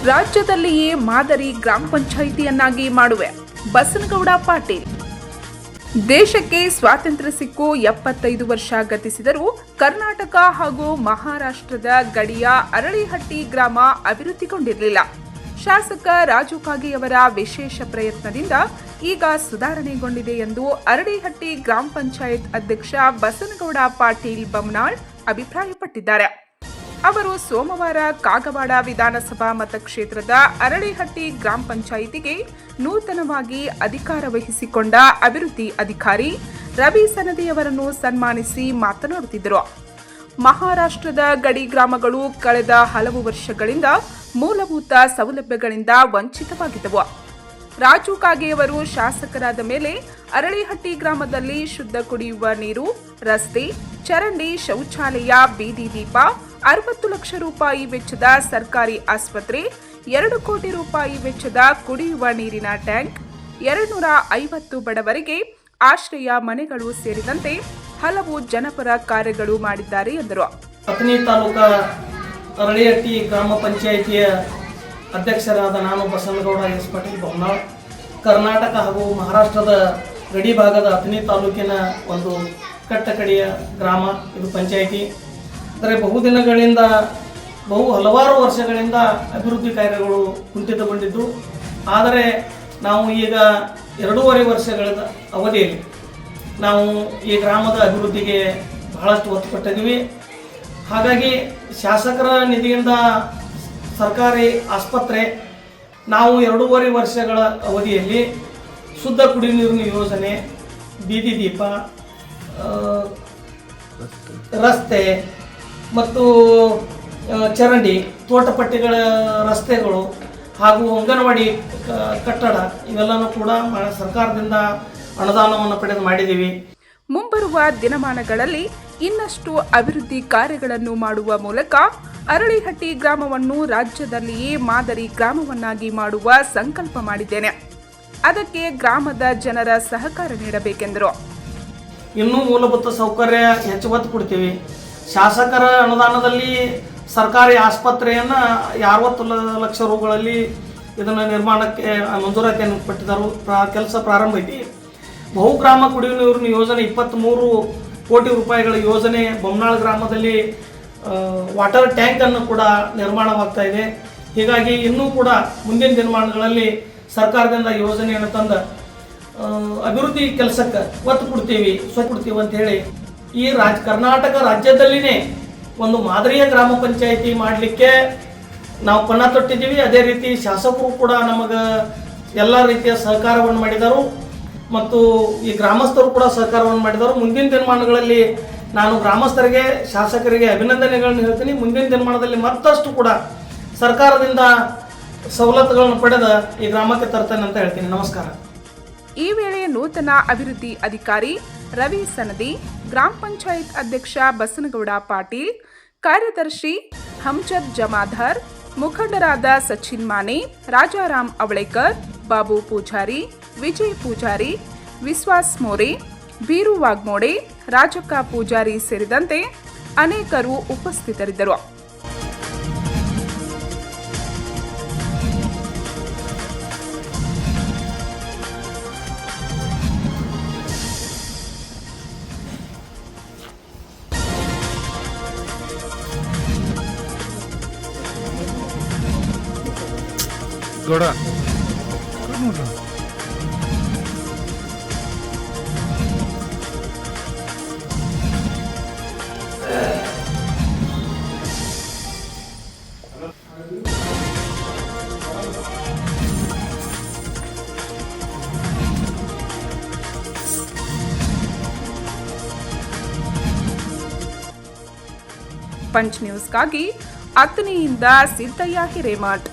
ರಾಜ್ಯದಲ್ಲಿಯೇ ಮಾದರಿ ಗ್ರಾಮ ಪಂಚಾಯಿತಿಯನ್ನಾಗಿ ಮಾಡುವೆ ಬಸನಗೌಡ ಪಾಟೀಲ್. ದೇಶಕ್ಕೆ ಸ್ವಾತಂತ್ರ್ಯ ಸಿಕ್ಕು 75 ವರ್ಷ ಗತಿಸಿದರೂ ಕರ್ನಾಟಕ ಹಾಗೂ ಮಹಾರಾಷ್ಟ್ರದ ಗಡಿಯ ಅರಳಿಹಟ್ಟಿ ಗ್ರಾಮ ಅಭಿವೃದ್ಧಿಗೊಂಡಿರಲಿಲ್ಲ. ಶಾಸಕ ರಾಜು ಕಾಗೆಯವರ ವಿಶೇಷ ಪ್ರಯತ್ನದಿಂದ ಈಗ ಸುಧಾರಣೆಗೊಂಡಿದೆ ಎಂದು ಅರಳಿಹಟ್ಟಿ ಗ್ರಾಮ ಪಂಚಾಯತ್ ಅಧ್ಯಕ್ಷ ಬಸನಗೌಡ ಪಾಟೀಲ್ ಬಮ್ನಾಳ್ ಅಭಿಪ್ರಾಯಪಟ್ಟಿದ್ದಾರೆ. ಅವರು ಸೋಮವಾರ ಕಾಗವಾಡ ವಿಧಾನಸಭಾ ಮತಕ್ಷೇತ್ರದ ಅರಳಿಹಟ್ಟಿ ಗ್ರಾಮ ಪಂಚಾಯಿತಿಗೆ ನೂತನವಾಗಿ ಅಧಿಕಾರ ವಹಿಸಿಕೊಂಡ ಅಭಿವೃದ್ಧಿ ಅಧಿಕಾರಿ ರವಿ ಸನದಿಯವರನ್ನು ಸನ್ಮಾನಿಸಿ ಮಾತನಾಡುತ್ತಿದ್ದರು. ಮಹಾರಾಷ್ಟ್ರದ ಗಡಿ ಗ್ರಾಮಗಳು ಕಳೆದ ಹಲವು ವರ್ಷಗಳಿಂದ ಮೂಲಭೂತ ಸೌಲಭ್ಯಗಳಿಂದ ವಂಚಿತವಾಗಿದ್ದವು. ರಾಜು ಕಾಗೆಯವರು ಶಾಸಕರಾದ ಮೇಲೆ ಅರಳಿಹಟ್ಟಿ ಗ್ರಾಮದಲ್ಲಿ ಶುದ್ಧ ಕುಡಿಯುವ ನೀರು, ರಸ್ತೆ, ಚರಂಡಿ, ಶೌಚಾಲಯ, ಬೀದಿ ದೀಪ, 60 ಲಕ್ಷ ರೂಪಾಯಿ ವೆಚ್ಚದ ಸರ್ಕಾರಿ ಆಸ್ಪತ್ರೆ, 2 ಕೋಟಿ ರೂಪಾಯಿ ವೆಚ್ಚದ ಕುಡಿಯುವ ನೀರಿನ ಟ್ಯಾಂಕ್, 250 ಬಡವರಿಗೆ ಆಶ್ರಯ ಮನೆಗಳು ಸೇರಿದಂತೆ ಹಲವು ಜನಪರ ಕಾರ್ಯಗಳು ಮಾಡಿದ್ದಾರೆ ಎಂದರು. ಅಥಣಿ ತಾಲೂಕಾ ಅರಳಿಹಟ್ಟಿ ಗ್ರಾಮ ಪಂಚಾಯಿತಿಯ ಅಧ್ಯಕ್ಷರಾದ ನಾನು ಬಸನಗೌಡ ಎಸ್ ಪಾಟೀಲ್ ಬಮ್ನಾಳ್. ಕರ್ನಾಟಕ ಹಾಗೂ ಮಹಾರಾಷ್ಟ್ರದ ಗಡಿ ಭಾಗದ ಅಥಣಿ ತಾಲೂಕಿನ ಒಂದು ಕಟ್ಟಕಡೆಯ ಗ್ರಾಮ ಇದು ಪಂಚಾಯಿತಿ. ಅಂದರೆ ಬಹುದಿನಗಳಿಂದ ಹಲವಾರು ವರ್ಷಗಳಿಂದ ಅಭಿವೃದ್ಧಿ ಕಾರ್ಯಗಳು ಕುಂಠಿತಗೊಂಡಿದ್ದು, ಆದರೆ ನಾವು ಈಗ 2.5 ವರ್ಷಗಳ ಅವಧಿಯಲ್ಲಿ ನಾವು ಈ ಗ್ರಾಮದ ಅಭಿವೃದ್ಧಿಗೆ ಬಹಳಷ್ಟು ಒತ್ತು ಕೊಟ್ಟಿದ್ದೀವಿ. ಹಾಗಾಗಿ ಶಾಸಕರ ನಿಧಿಯಿಂದ ಸರ್ಕಾರಿ ಆಸ್ಪತ್ರೆ, ನಾವು 2.5 ವರ್ಷಗಳ ಅವಧಿಯಲ್ಲಿ ಶುದ್ಧ ಕುಡಿಯುವ ನೀರಿನ ಯೋಜನೆ, ಬೀದಿ ದೀಪ, ರಸ್ತೆ ಮತ್ತು ಚರಂಡಿ, ತೋಟಪಟ್ಟಿಗಳ ರಸ್ತೆಗಳು ಹಾಗೂ ಅಂಗನವಾಡಿ ಕಟ್ಟಡ ಇವೆಲ್ಲನೂ ಕೂಡ ಸರ್ಕಾರದಿಂದ ಅನುದಾನವನ್ನು ಪಡೆದು ಮಾಡಿದ್ದೀವಿ. ಮುಂಬರುವ ದಿನಮಾನಗಳಲ್ಲಿ ಇನ್ನಷ್ಟು ಅಭಿವೃದ್ಧಿ ಕಾರ್ಯಗಳನ್ನು ಮಾಡುವ ಮೂಲಕ ಅರಳಿಹಟ್ಟಿ ಗ್ರಾಮವನ್ನು ರಾಜ್ಯದಲ್ಲಿಯೇ ಮಾದರಿ ಗ್ರಾಮವನ್ನಾಗಿ ಮಾಡುವ ಸಂಕಲ್ಪ ಮಾಡಿದ್ದೇನೆ. ಅದಕ್ಕೆ ಗ್ರಾಮದ ಜನರ ಸಹಕಾರ ನೀಡಬೇಕೆಂದರು. ಇನ್ನೂ ಮೂಲಭೂತ ಸೌಕರ್ಯ ಹೆಚ್ಚು ಒತ್ತು ಕೊಡ್ತೀವಿ. ಶಾಸಕರ ಅನುದಾನದಲ್ಲಿ ಸರ್ಕಾರಿ ಆಸ್ಪತ್ರೆಯನ್ನು 60 ಲಕ್ಷ ರೂಗಳಲ್ಲಿ ಇದನ್ನು ನಿರ್ಮಾಣಕ್ಕೆ ಮಂಜೂರಾತಿಯನ್ನು ಪಟ್ಟಿದ್ದರು. ಕೆಲಸ ಪ್ರಾರಂಭ ಐತಿ. ಬಹುಗ್ರಾಮ ಕುಡಿಯುವ ನೀರಿನ ಯೋಜನೆ 23 ಕೋಟಿ ರೂಪಾಯಿಗಳ ಯೋಜನೆ ಬೊಮ್ಮನಾಳ್ ಗ್ರಾಮದಲ್ಲಿ ವಾಟರ್ ಟ್ಯಾಂಕನ್ನು ಕೂಡ ನಿರ್ಮಾಣವಾಗ್ತಾ ಇದೆ. ಹೀಗಾಗಿ ಇನ್ನೂ ಕೂಡ ಮುಂದಿನ ದಿನಮಾನಗಳಲ್ಲಿ ಸರ್ಕಾರದಿಂದ ಯೋಜನೆಯನ್ನು ತಂದು ಅಭಿವೃದ್ಧಿ ಕೆಲಸಕ್ಕೆ ಒತ್ತು ಕೊಡ್ತೀವಿ ಅಂತ ಹೇಳಿ ಈ ಕರ್ನಾಟಕ ರಾಜ್ಯದಲ್ಲಿನೇ ಒಂದು ಮಾದರಿಯ ಗ್ರಾಮ ಪಂಚಾಯಿತಿ ಮಾಡಲಿಕ್ಕೆ ನಾವು ಪಣ ತೊಟ್ಟಿದ್ದೀವಿ. ಅದೇ ರೀತಿ ಶಾಸಕರು ಕೂಡ ನಮಗೆ ಎಲ್ಲ ರೀತಿಯ ಸಹಕಾರವನ್ನು ಮಾಡಿದರು ಮತ್ತು ಈ ಗ್ರಾಮಸ್ಥರು ಕೂಡ ಸಹಕಾರವನ್ನು ಮಾಡಿದರು. ಮುಂದಿನ ದಿನಮಾನಗಳಲ್ಲಿ ನಾನು ಗ್ರಾಮಸ್ಥರಿಗೆ, ಶಾಸಕರಿಗೆ ಅಭಿನಂದನೆಗಳನ್ನು ಹೇಳ್ತೀನಿ. ಮುಂದಿನ ದಿನಮಾನದಲ್ಲಿ ಮತ್ತಷ್ಟು ಕೂಡ ಸರ್ಕಾರದಿಂದ ಸವಲತ್ತುಗಳನ್ನು ಪಡೆದ ಈ ಗ್ರಾಮಕ್ಕೆ ತರ್ತೇನೆ ಅಂತ ಹೇಳ್ತೀನಿ. ನಮಸ್ಕಾರ. ಈ ವೇಳೆ ನೂತನ ಅಭಿವೃದ್ಧಿ ಅಧಿಕಾರಿ ರವಿ ಸನದಿ, ಗ್ರಾಮ ಪಂಚಾಯತ್ ಅಧ್ಯಕ್ಷ ಬಸನಗೌಡ ಪಾಟೀಲ್, ಕಾರ್ಯದರ್ಶಿ ಹಮ್ಜದ್ ಜಮಾದಾರ್, ಮುಖಂಡರಾದ ಸಚಿನ್ ಮಾನೆ, ರಾಜಾರಾಮ್ ಅವಳೇಕರ್, ಬಾಬು ಪೂಜಾರಿ, ವಿಜಯ್ ಪೂಜಾರಿ, ವಿಶ್ವಾಸ್ ಮೋರೆ, ಬೀರು ವಾಗ್ಮೋಡೆ, ರಾಜಕ್ಕ ಪೂಜಾರಿ ಸೇರಿದಂತೆ ಅನೇಕರು ಉಪಸ್ಥಿತರಿದ್ದರು. ಗೌಡ ಪಂಚ್ ನ್ಯೂಸ್ಗಾಗಿ ಅಥಣಿಯಿಂದ ಸಿದ್ದಯ್ಯ ಹಿರೇಮಠ್.